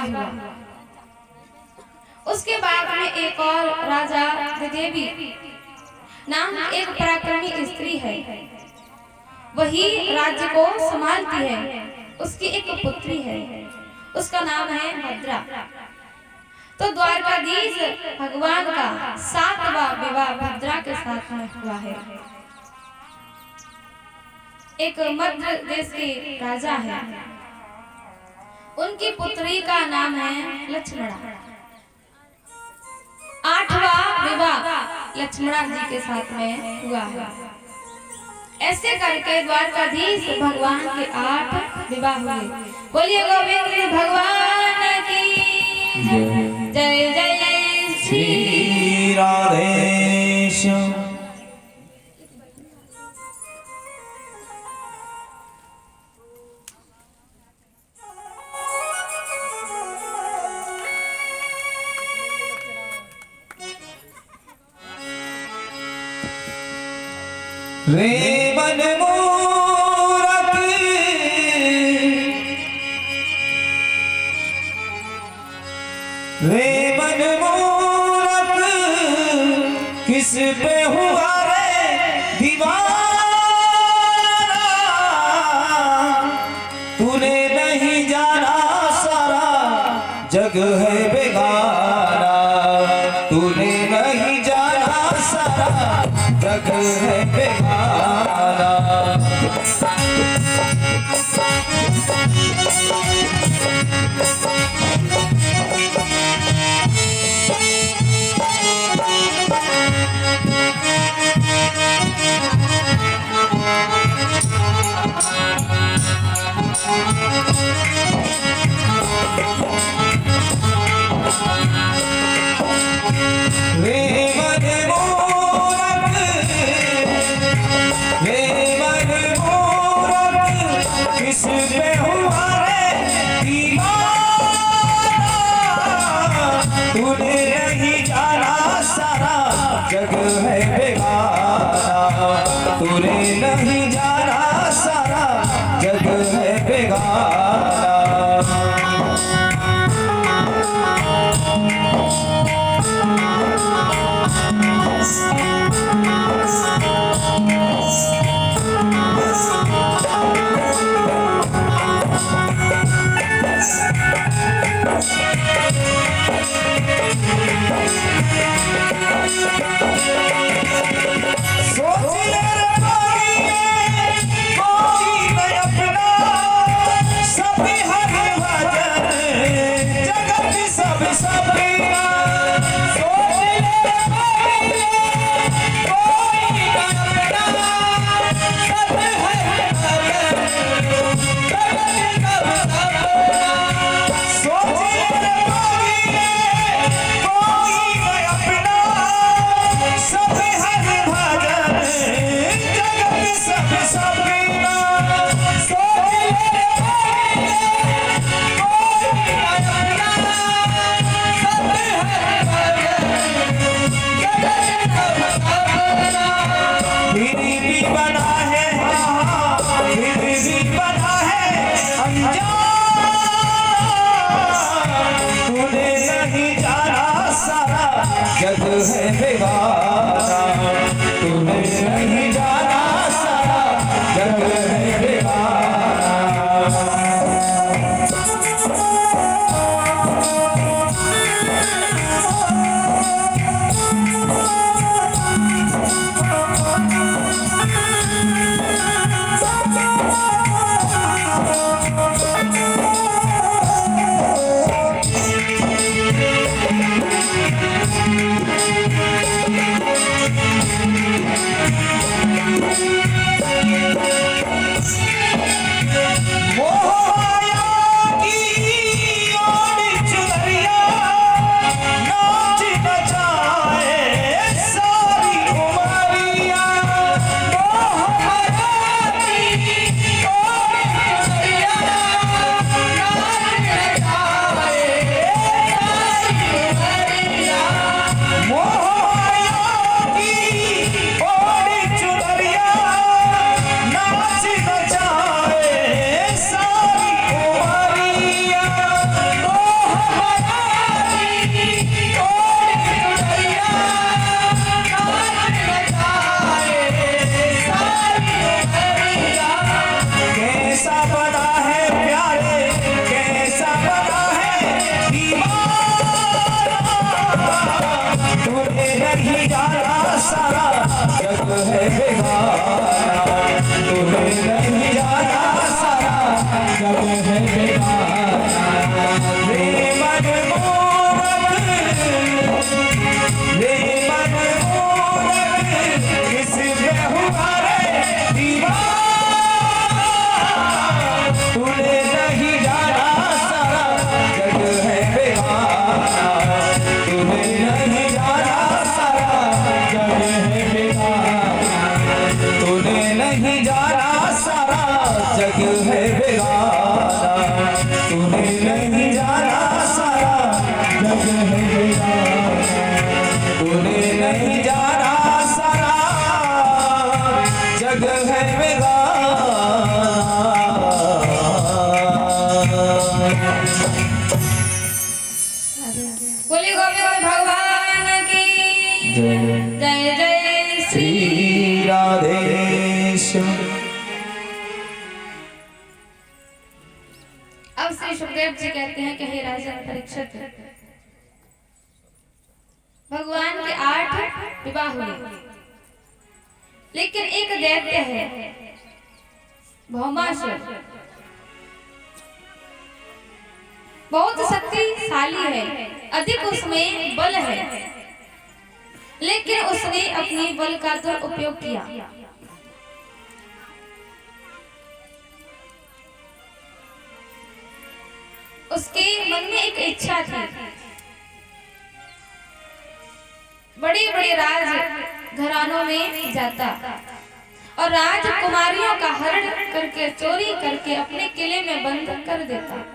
हुआ। उसके बाद में एक और राजा देवी नाम एक पराक्रमी स्त्री है, वही राज्य को संभालती है। उसकी एक पुत्री है, उसका नाम है भद्रा। तो द्वारकाधीश भगवान का 7वां विवाह भद्रा के साथ में हुआ है। एक मध्य देश के राजा है, उनकी पुत्री का नाम है लक्ष्मणा। 8वां विवाह लक्ष्मणा जी के साथ में हुआ है। ऐसे करके द्वारकाधीश भगवान के 8 विवाह हुए। बोलिए गोविंद भगवान की जय जय श्री राधेश्याम। रे मन मूरत रे मन मूरत किस पे हुआ रे दीवाना, तूने नहीं जाना सारा जग है बेगाना, तूने नहीं जाना सारा जग है बेगाना। तूने नहीं जाना सारा जग है बेगाना, तूने नहीं जाना सारा जग है बेगाना। जय जय जय श्री राधेश्याम। अब श्री सुखदेव जी कहते हैं कि हे राजन परीक्षित, भगवान के 8 विवाह हुए, लेकिन एक दैत्य है भौमासुर, बहुत शक्तिशाली है, अधिक उसमें बल है, लेकिन उसने अपने बल का दुरुपयोग किया। उसके मन में एक इच्छा थी, बड़े बड़े राज घरानों में जाता और राजकुमारियों का हरण करके चोरी करके अपने किले में बंद कर देता।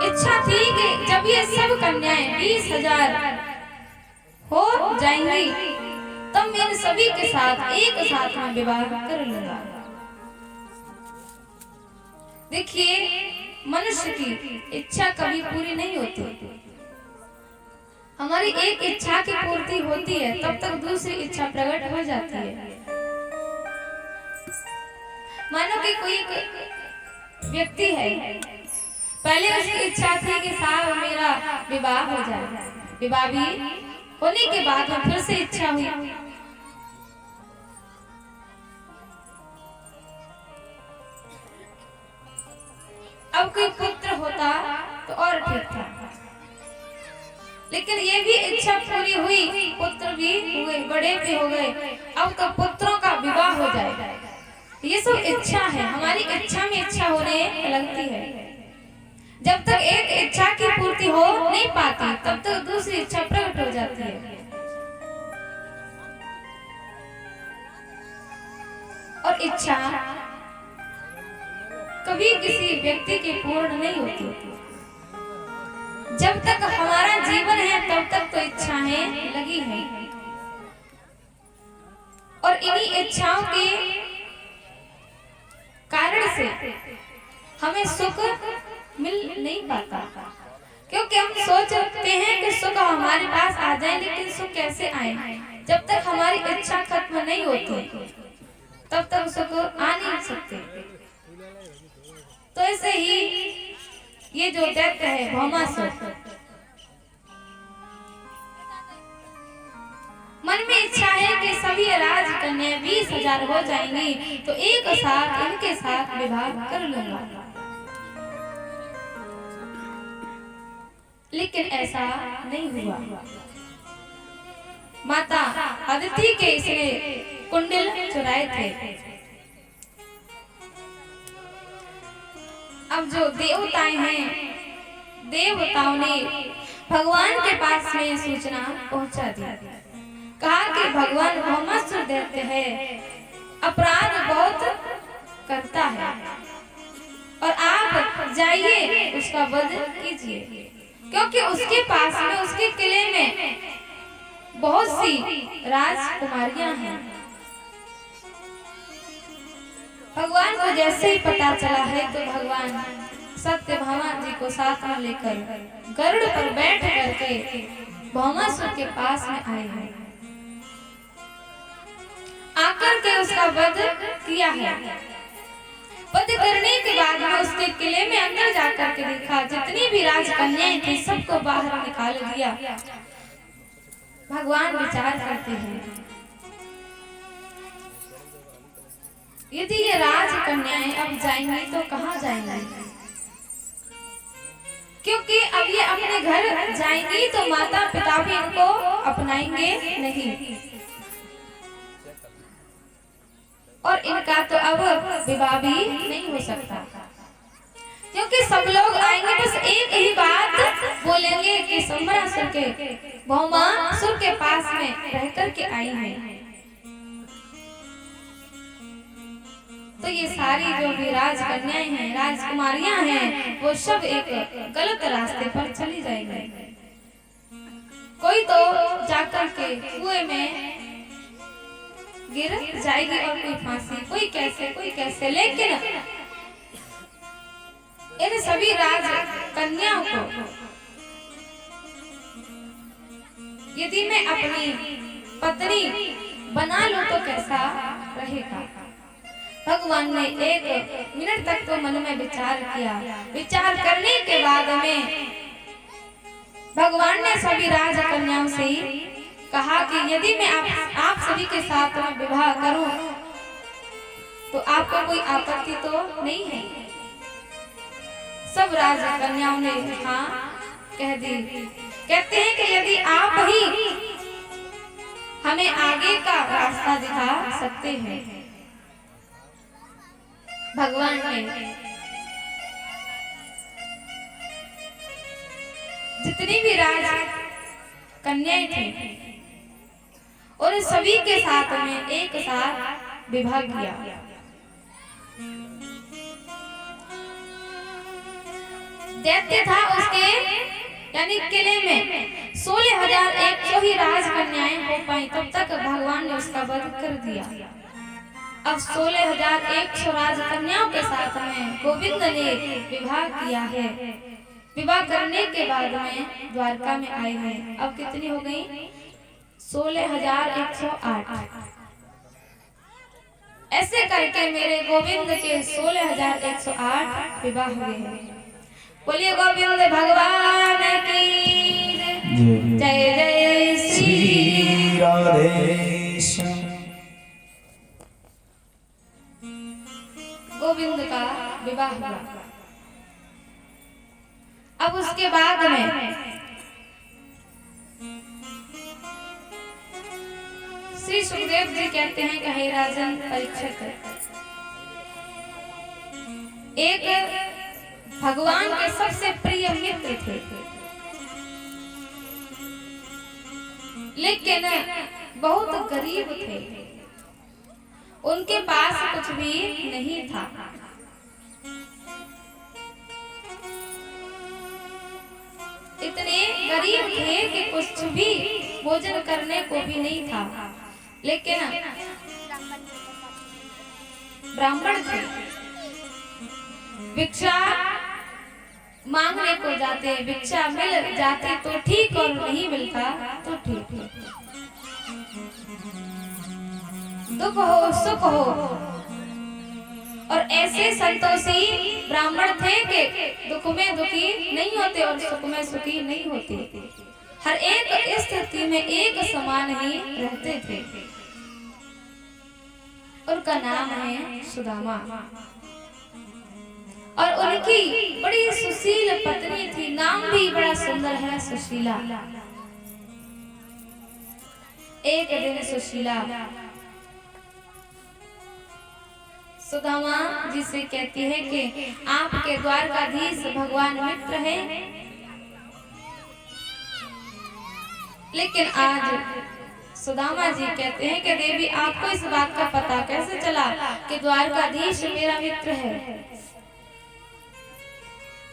इच्छा थी कि जब ये सब कन्याएं 20,000 हो जाएंगी तब मैं इन सभी के साथ एक साथ में विवाह कर लूंगा। देखिए, मनुष्य की इच्छा कभी पूरी नहीं होती। हमारी एक इच्छा की पूर्ति होती है तब तक दूसरी इच्छा प्रकट हो जाती है। मानो कि कोई व्यक्ति है, पहले उसकी इच्छा थी कि साहब मेरा विवाह हो जाए, विवाह भी होने के बाद में फिर से इच्छा हुई, अब कोई पुत्र होता तो और ठीक था, लेकिन ये भी इच्छा पूरी हुई, पुत्र भी हुए, बड़े भी हो गए, अब तो पुत्रों का विवाह हो जाए। ये सब इच्छा है, हमारी इच्छा में इच्छा होने लगती है। जब तक एक इच्छा की पूर्ति हो नहीं पाती तब तक दूसरी इच्छा प्रकट हो जाती है। और इच्छा कभी किसी व्यक्ति की पूर्ण नहीं होती। जब तक हमारा जीवन है तब तक तो इच्छाएं लगी हैं, और इन्हीं इच्छाओं के कारण से हमें सुख मिल नहीं पाता, क्योंकि हम सोचते हैं कि सुख हमारे पास आ जाए, लेकिन सुख कैसे आए? जब तक हमारी इच्छा खत्म नहीं होती तब तक सुख आ नहीं सकते। तो ऐसे ही ये जो दैत्य है भौमासुर, मन में इच्छा है कि सभी राजकन्या 20,000 हो जाएंगी तो एक साथ इनके साथ विवाह कर लूंगा, लेकिन ऐसा नहीं हुआ। माता अदिति के इसने कुंडल चुराए थे। अब जो देवताएं हैं, देवताओं ने भगवान के पास में सूचना पहुंचा दी, कहा कि भगवान भौमासुर दैत्य है, अपराध बहुत करता है और आप जाइए उसका वध कीजिए, क्योंकि उसके पास में, उसके किले में बहुत सी राजकुमारियां हैं। भगवान को जैसे ही पता चला है तो भगवान सत्यभामा जी को साथ में लेकर गरुड़ पर बैठ करके भौमासुर के पास में आए हैं, आकर के उसका वध किया है। वध करने के बाद में उसके किले में अंदर जाकर के देखा, जितनी भी राजकन्याएं थी सबको बाहर निकाल दिया। भगवान विचार करते हैं, यदि ये राजकन्याएं अब जाएंगी तो कहाँ जाएंगी? क्योंकि अब ये अपने घर जाएंगी तो माता पिता भी इनको अपनाएंगे नहीं, और इनका तो अब विवाह भी नहीं हो सकता, क्योंकि सब लोग आएंगे बस एक ही बात बोलेंगे कि सम्रासुर के, भौमासुर के पास में रह करके आई है। तो ये सारी जो भी राजकन्याएं हैं, राजकुमारियां हैं, वो सब एक गलत रास्ते पर चली जाएंगी। कोई तो जाकर के कुएं में गिर जाएगी और कोई फांसी, कोई कैसे, लेकिन इन सभी राजकन्याओं को यदि मैं अपनी पत्नी बना लूं तो कैसा रहेगा। भगवान ने 1 मिनट तक तो मन में विचार किया। विचार करने के बाद में भगवान ने सभी राजकन्याओं से कहा कि यदि मैं आप सभी के साथ में विवाह करूं तो आपको कोई आपत्ति तो नहीं है। सब राजकन्याओं ने हाँ कह दी। कहते हैं कि यदि आप ही हमें आगे का रास्ता दिखा सकते हैं। भगवान ने जितनी भी राज कन्याएं थी और सभी के साथ में एक साथ विवाह किया। दैत्य था उसके यानी किले में 16,100 ही राजकन्याएं हो पाई। तब तक भगवान ने उसका वध कर दिया। अब 16,100 राजकन्याओं के साथ में गोविंद ने विवाह किया है। विवाह करने के बाद में द्वारका में आए हैं। अब कितनी हो गई? 16,108। ऐसे करके मेरे गोविंद के 16,108 विवाह हुए हैं। बोलिए गोविंद भगवान की जय जय श्री राधेश्याम। गोविंद का विवाह हुआ। अब उसके बाद में श्री सुखदेव जी कहते हैं कि हे राजन परीक्षित, एक भगवान के सबसे प्रिय मित्र थे, लेकिन बहुत गरीब थे। उनके पास कुछ भी नहीं था। इतने गरीब थे कि कुछ भी भोजन करने को भी नहीं था। लेकिन ब्राह्मण थे, भिक्षा मांगने को जाते, भिक्षा मिल जाती तो ठीक और नहीं मिलता तो ठीक। दुख हो सुख हो, और ऐसे संतोषी ब्राह्मण थे कि दुख में दुखी नहीं होते और सुख में सुखी नहीं होते। हर एक स्थिति में एक समान ही रहते थे। उनका नाम है सुदामा और उनकी बड़ी सुशील पत्नी थी। नाम भी बड़ा सुंदर है, सुशीला। एक दिन सुशीला सुदामा जी से कहती है कि आपके द्वारकाधीश भगवान मित्र हैं, लेकिन आज सुदामा जी कहते हैं कि देवी आपको इस बात का पता कैसे चला कि द्वारकाधीश मेरा मित्र है।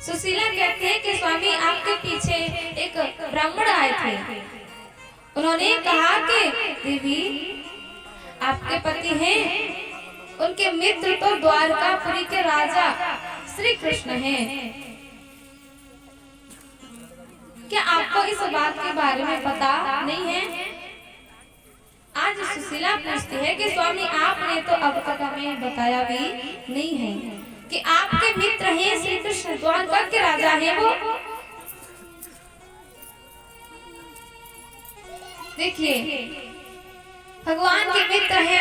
सुशीला कहती है कि स्वामी आपके पीछे एक ब्राह्मण आए थे। उन्होंने कहा कि देवी आपके पति हैं, उनके मित्र तो द्वारकापुरी के राजा श्री कृष्ण हैं। क्या आपको इस बात के बारे में पता नहीं है? आज सुशीला पूछती है कि स्वामी आपने तो अब तक हमें बताया भी नहीं है कि आपके मित्र हैं श्री कृष्ण, द्वारका के राजा हैं वो। देखिए भगवान के मित्र हैं।